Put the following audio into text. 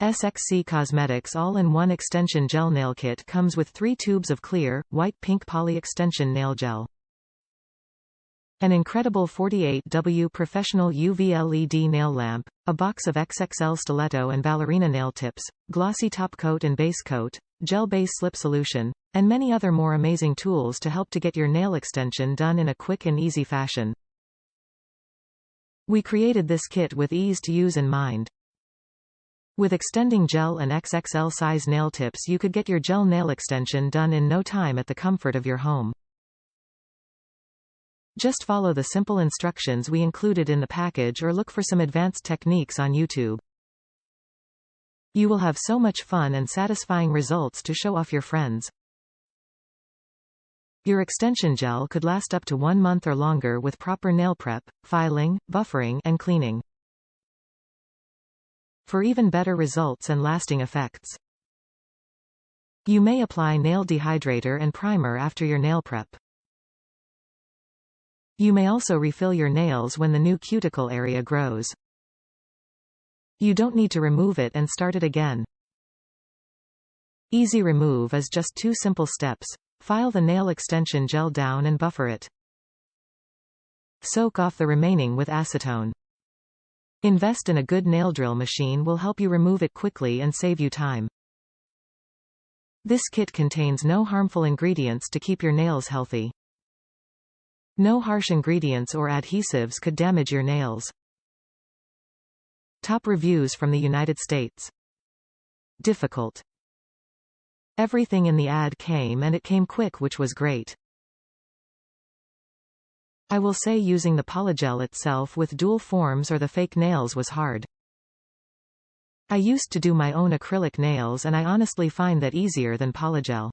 SXC Cosmetics All-in-One Extension Gel Nail Kit comes with 3 tubes of clear, white-pink poly extension nail gel. An incredible 48W professional UV LED nail lamp, a box of XXL stiletto and ballerina nail tips, glossy top coat and base coat, gel base slip solution, and many other more amazing tools to help to get your nail extension done in a quick and easy fashion. We created this kit with ease to use in mind. With extending gel and XXL size nail tips, you could get your gel nail extension done in no time at the comfort of your home. Just follow the simple instructions we included in the package or look for some advanced techniques on YouTube. You will have so much fun and satisfying results to show off your friends. Your extension gel could last up to 1 month or longer with proper nail prep, filing, buffering, and cleaning. For even better results and lasting effects, you may apply nail dehydrator and primer after your nail prep. You may also refill your nails when the new cuticle area grows. You don't need to remove it and start it again. Easy remove is just 2 simple steps. File the nail extension gel down and buffer it. Soak off the remaining with acetone. Invest in a good nail drill machine will help you remove it quickly and save you time. This kit contains no harmful ingredients to keep your nails healthy. No harsh ingredients or adhesives could damage your nails. Top reviews from the United States. Difficult. Everything in the ad came and it came quick, which was great. I will say using the polygel itself with dual forms or the fake nails was hard. I used to do my own acrylic nails and I honestly find that easier than polygel.